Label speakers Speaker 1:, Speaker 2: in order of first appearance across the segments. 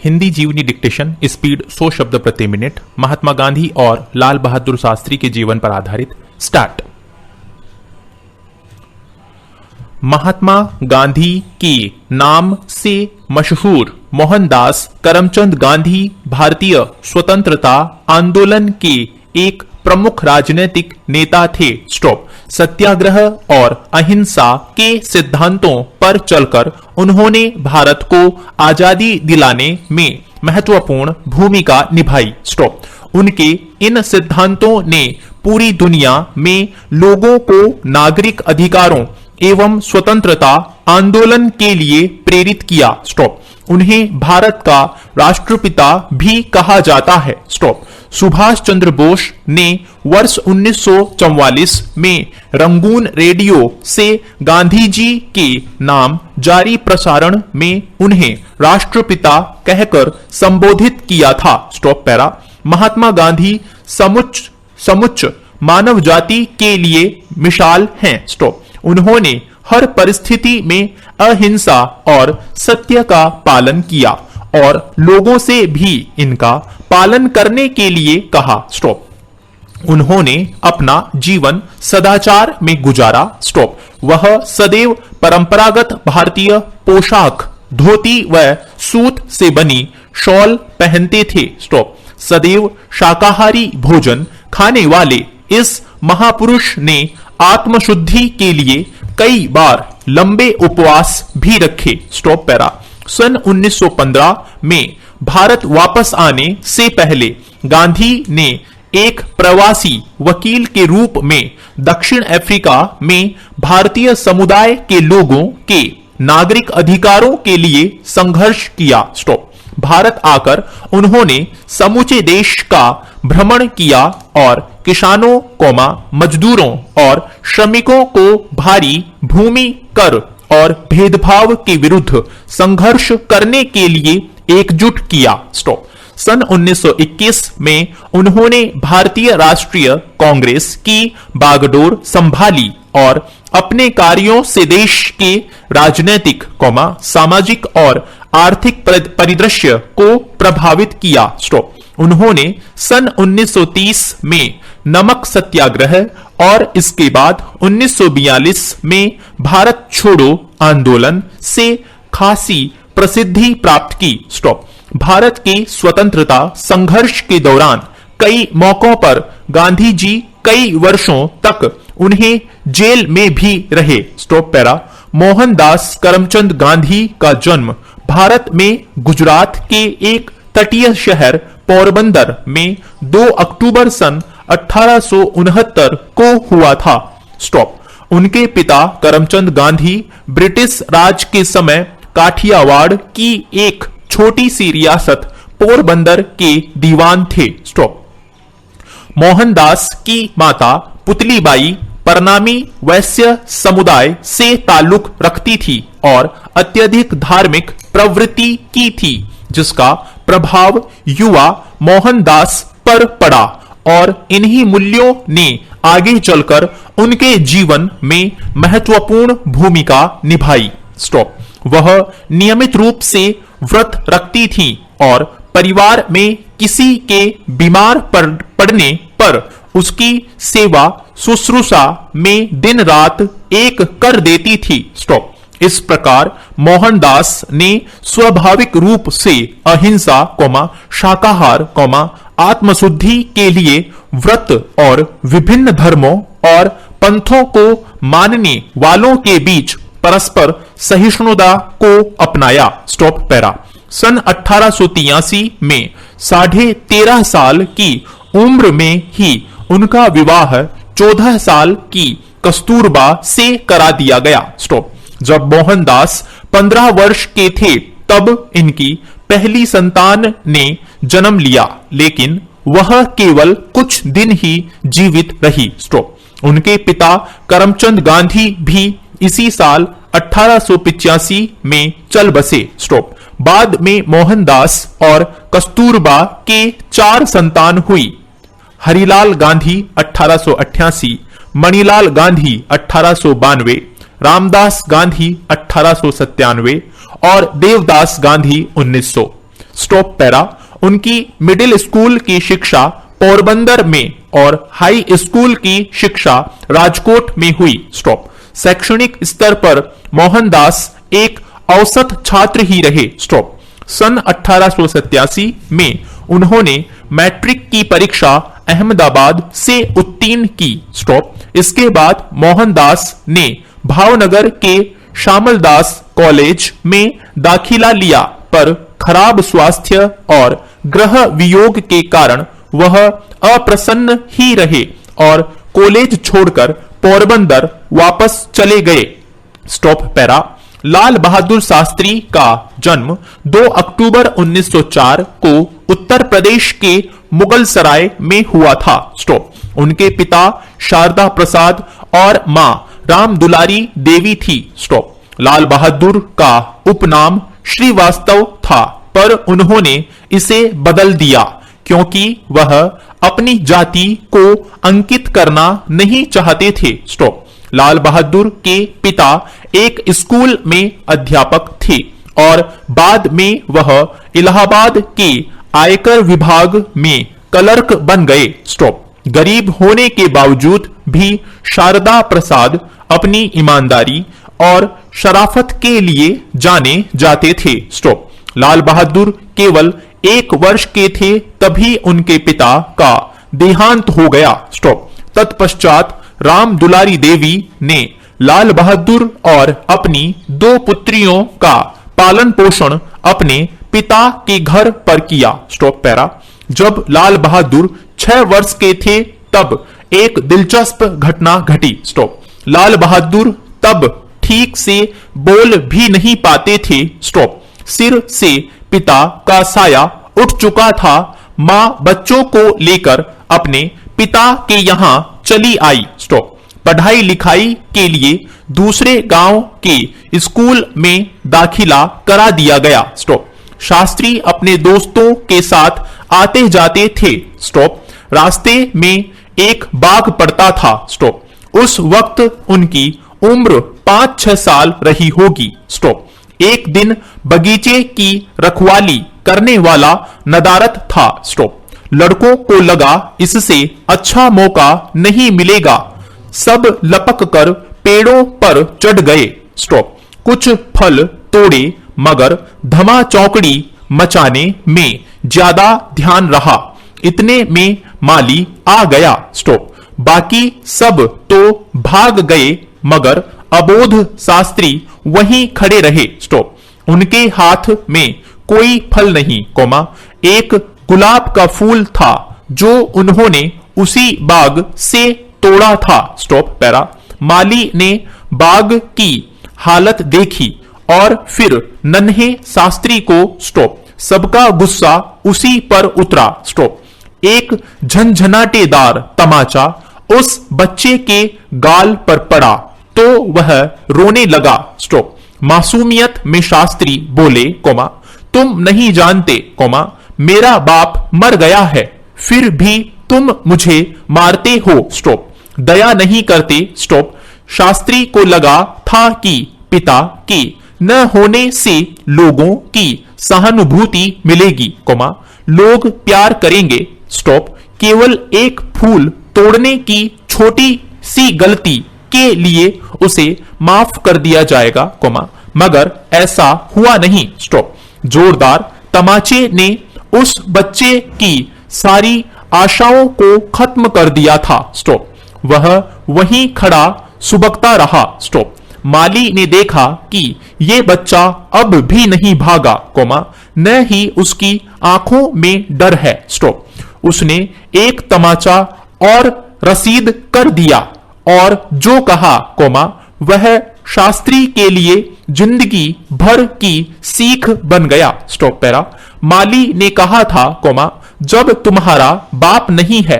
Speaker 1: हिंदी जीवनी dictation, speed 100 शब्द प्रति मिनट, महात्मा गांधी और लाल बहादुर शास्त्री के जीवन पर आधारित। स्टार्ट। महात्मा गांधी के नाम से मशहूर मोहनदास करमचंद गांधी भारतीय स्वतंत्रता आंदोलन के एक प्रमुख राजनीतिक नेता थे। स्टॉप। सत्याग्रह और अहिंसा के सिद्धांतों पर चलकर उन्होंने भारत को आजादी दिलाने में महत्वपूर्ण भूमिका निभाई। स्टॉप। उनके इन सिद्धांतों ने पूरी दुनिया में लोगों को नागरिक अधिकारों एवं स्वतंत्रता आंदोलन के लिए प्रेरित किया। स्टॉप। उन्हें भारत का राष्ट्रपिता भी कहा जाता है। स्टॉप। सुभाष चंद्र बोस ने वर्ष 1944 में रंगून रेडियो से गांधी जी के नाम जारी प्रसारण में उन्हें राष्ट्रपिता कहकर संबोधित किया था। Stop para. महात्मा गांधी समुच्च मानव जाति के लिए मिसाल हैं। स्टॉप। उन्होंने हर परिस्थिति में अहिंसा और सत्य का पालन किया और लोगों से भी इनका पालन करने के लिए कहा। स्टॉप। उन्होंने अपना जीवन सदाचार में गुजारा। स्टॉप। वह सदैव परंपरागत भारतीय पोशाक, धोती व सूत से बनी शॉल पहनते थे। स्टॉप। सदैव शाकाहारी भोजन खाने वाले इस महापुरुष ने आत्मशुद्धि के लिए कई बार लंबे उपवास भी रखे। Stop para. सन 1915 में भारत वापस आने से पहले गांधी ने एक प्रवासी वकील के रूप में दक्षिण अफ्रीका में भारतीय समुदाय के लोगों के नागरिक अधिकारों के लिए संघर्ष किया। स्टॉप। भारत आकर उन्होंने समूचे देश का भ्रमण किया और किसानों, मजदूरों और श्रमिकों को भारी भूमि कर और भेदभाव के विरुद्ध संघर्ष करने के लिए एकजुट किया। स्टॉप। सन 1921 में उन्होंने भारतीय राष्ट्रीय कांग्रेस की बागडोर संभाली और अपने कार्यों से देश के राजनीतिक, सामाजिक और आर्थिक परिदृश्य को प्रभावित किया। स्टॉप। उन्होंने सन 1930 में नमक सत्याग्रह और इसके बाद 1942 में भारत छोड़ो आंदोलन से खासी प्रसिद्धि प्राप्त की। स्टॉप। भारत के स्वतंत्रता संघर्ष के दौरान कई मौकों पर गांधी जी कई वर्षों तक उन्हें जेल में भी रहे। Stop para. मोहनदास करमचंद गांधी का जन्म भारत में गुजरात के एक तटीय शहर पोरबंदर में 2 अक्टूबर सन 1869 को हुआ था। स्टॉप। उनके पिता करमचंद गांधी ब्रिटिश राज के समय काठियावाड़ की एक छोटी सी रियासत पोरबंदर के दीवान थे। स्टॉप। मोहनदास की माता पुतलीबाई परनामी वैश्य समुदाय से ताल्लुक रखती थी और अत्यधिक धार्मिक प्रवृत्ति की थी, जिसका प्रभाव युवा मोहनदास पर पड़ा और इन्हीं मूल्यों ने आगे चलकर उनके जीवन में महत्वपूर्ण भूमिका निभाई। स्टॉप। वह नियमित रूप से व्रत रखती थी और परिवार में किसी के बीमार पड़ने पर उसकी सेवा शुश्रूषा में दिन रात एक कर देती थी। स्टॉप। इस प्रकार मोहनदास ने स्वाभाविक रूप से अहिंसा, शाकाहार, आत्मशुद्धि के लिए व्रत और विभिन्न धर्मों और पंथों को मानने वालों के बीच परस्पर सहिष्णुता को अपनाया। Stop para. सन 1883 में 13.5 साल की उम्र में ही उनका विवाह 14 साल की कस्तूरबा से करा दिया गया। स्टॉप। जब मोहनदास 15 वर्ष के थे तब इनकी पहली संतान ने जन्म लिया, लेकिन वह केवल कुछ दिन ही जीवित रही। स्टॉप। उनके पिता करमचंद गांधी भी इसी साल 1885 में चल बसे। स्टॉप। बाद में मोहनदास और कस्तूरबा के 4 संतान हुई। हरिलाल गांधी 1888, मणिलाल गांधी 1892, रामदास गांधी 1897 और देवदास गांधी 1900। Stop para. उनकी मिडिल स्कूल की शिक्षा पोरबंदर में और हाई स्कूल की शिक्षा राजकोट में हुई। स्टॉप। शैक्षणिक स्तर पर मोहनदास एक औसत छात्र ही रहे। स्टॉप। सन 1887 में उन्होंने मैट्रिक की परीक्षा अहमदाबाद से उत्तीर्ण की। स्टॉप। इसके बाद मोहनदास ने भावनगर के श्यामलदास कॉलेज में दाखिला लिया, पर खराब स्वास्थ्य और ग्रह वियोग के कारण वह अप्रसन्न ही रहे और कॉलेज छोड़कर पोरबंदर वापस चले गए। Stop para. लाल बहादुर शास्त्री का जन्म 2 अक्टूबर 1904 को उत्तर प्रदेश के मुगलसराय में हुआ था। स्टॉप। उनके पिता शारदा प्रसाद और मां राम दुलारी देवी थी। स्टॉप। लाल बहादुर का उपनाम श्रीवास्तव था, पर उन्होंने इसे बदल दिया क्योंकि वह अपनी जाति को अंकित करना नहीं चाहते थे। स्टॉप। लाल बहादुर के पिता एक स्कूल में अध्यापक थे और बाद में वह इलाहाबाद के आयकर विभाग में क्लर्क बन गए। स्टॉप। गरीब होने के बावजूद भी शारदा प्रसाद अपनी ईमानदारी और शराफत के लिए जाने जाते थे। स्टॉप। लाल बहादुर केवल 1 वर्ष के थे तभी उनके पिता का देहांत हो गया। स्टॉप। तत्पश्चात राम दुलारी देवी ने लाल बहादुर और अपनी 2 पुत्रियों का पालन पोषण अपने पिता के घर पर किया। Stop para. जब लाल बहादुर 6 वर्ष के थे तब एक दिलचस्प घटना घटी। स्टॉप। लाल बहादुर तब ठीक से बोल भी नहीं पाते थे। स्टॉप। सिर से पिता का साया उठ चुका था। मां बच्चों को लेकर अपने पिता के यहां चली आई। स्टॉप। पढ़ाई लिखाई के लिए दूसरे गांव के स्कूल में दाखिला करा दिया गया। स्टॉप। शास्त्री अपने दोस्तों के साथ आते जाते थे। स्टॉप। रास्ते में एक बाग पड़ता था। स्टॉप। उस वक्त उनकी उम्र 5-6 साल रही होगी। स्टॉप। एक दिन बगीचे की रखवाली करने वाला नदारत था। स्टॉप। लड़कों को लगा इससे अच्छा मौका नहीं मिलेगा। सब लपक कर पेड़ों पर चढ़ गए। स्टॉप। कुछ फल तोड़े मगर धमा चौकड़ी मचाने में ज्यादा ध्यान रहा। इतने में माली आ गया। स्टॉप। बाकी सब तो भाग गए मगर अबोध शास्त्री वहीं खड़े रहे। स्टॉप। उनके हाथ में कोई फल नहीं, एक गुलाब का फूल था जो उन्होंने उसी बाग से तोड़ा था। Stop para. माली ने बाग की हालत देखी और फिर नन्हे शास्त्री को। स्टॉप। सबका गुस्सा उसी पर उतरा। स्टॉप। एक झंझनाटेदार तमाचा उस बच्चे के गाल पर पड़ा तो वह रोने लगा। स्टॉप। मासूमियत में शास्त्री बोले, तुम नहीं जानते, मेरा बाप मर गया है, फिर भी तुम मुझे मारते हो। स्टॉप। दया नहीं करते। स्टॉप। शास्त्री को लगा था कि पिता के न होने से लोगों की सहानुभूति मिलेगी, लोग प्यार करेंगे। स्टॉप। केवल एक फूल तोड़ने की छोटी सी गलती के लिए उसे माफ कर दिया जाएगा, मगर ऐसा हुआ नहीं। स्टॉप। जोरदार तमाचे ने उस बच्चे की सारी आशाओं को खत्म कर दिया था। स्टॉप। वह वहीं खड़ा सुबकता रहा। स्टॉप। माली ने देखा कि ये बच्चा अब भी नहीं भागा, न ही उसकी आंखों में डर है। स्टॉप। उसने एक तमाचा और रसीद कर दिया और जो कहा, वह शास्त्री के लिए जिंदगी भर की सीख बन गया। Stop para. माली ने कहा था, जब तुम्हारा बाप नहीं है,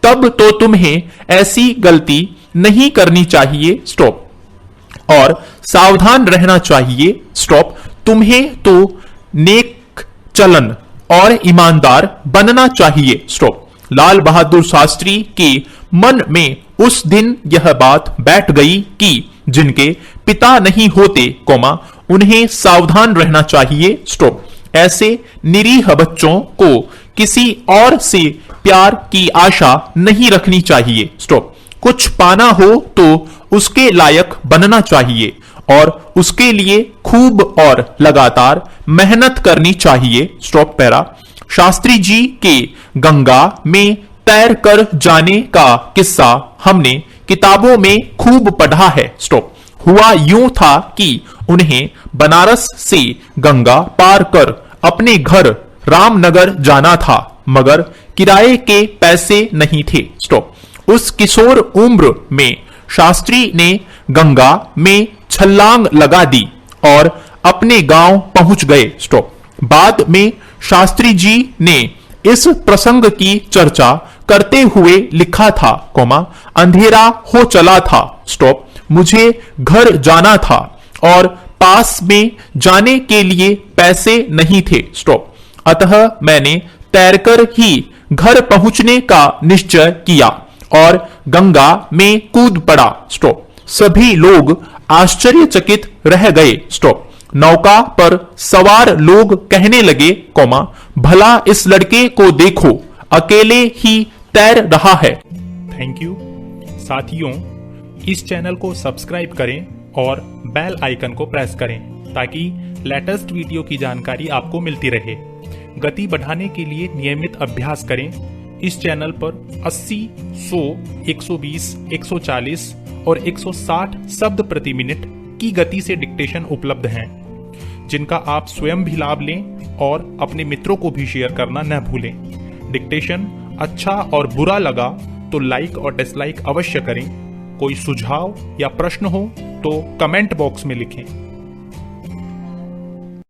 Speaker 1: तब तो तुम्हें ऐसी गलती नहीं करनी चाहिए। स्टॉप। और सावधान रहना चाहिए। स्टॉप। तुम्हें तो नेक चलन और ईमानदार बनना चाहिए। स्टॉप। लाल बहादुर शास्त्री के मन में उस दिन यह बात बैठ गई कि जिनके पिता नहीं होते, उन्हें सावधान रहना चाहिए। स्टॉप। ऐसे निरीह बच्चों को किसी और से प्यार की आशा नहीं रखनी चाहिए। स्टॉप। कुछ पाना हो तो उसके लायक बनना चाहिए और उसके लिए खूब और लगातार मेहनत करनी चाहिए। Stop para. शास्त्री जी के गंगा में तैर कर जाने का किस्सा हमने किताबों में खूब पढ़ा है। स्टॉप। हुआ यूं था कि उन्हें बनारस से गंगा पार कर अपने घर रामनगर जाना था, मगर किराए के पैसे नहीं थे। स्टॉप। उस किशोर उम्र में शास्त्री ने गंगा में छलांग लगा दी और अपने गांव पहुंच गए। स्टॉप। बाद में शास्त्री जी ने इस प्रसंग की चर्चा करते हुए लिखा था, अंधेरा हो चला था। स्टॉप। मुझे घर जाना था और पास में जाने के लिए पैसे नहीं थे। स्टॉप। अतः मैंने तैरकर ही घर पहुंचने का निश्चय किया और गंगा में कूद पड़ा। स्टॉप। सभी लोग आश्चर्यचकित रह गए। स्टॉप। नौका पर सवार लोग कहने लगे, भला इस लड़के को देखो, अकेले ही तैर रहा है।
Speaker 2: थैंक यू साथियों, इस चैनल को सब्सक्राइब करें और बेल आइकन को प्रेस करें ताकि लेटेस्ट वीडियो की जानकारी आपको मिलती रहे। गति बढ़ाने के लिए नियमित अभ्यास करें। इस चैनल पर 80, 100, 120, 140 और 160 शब्द प्रति मिनट की गति से डिक्टेशन उपलब्ध हैं, जिनका आप स्वयं भी लाभ लें और अपने मित्रों को भी शेयर करना न भूलें। डिक्टेशन अच्छा और बुरा लगा तो लाइक और डिसलाइक अवश्य करें। कोई सुझाव या प्रश्न हो तो कमेंट बॉक्स में लिखें।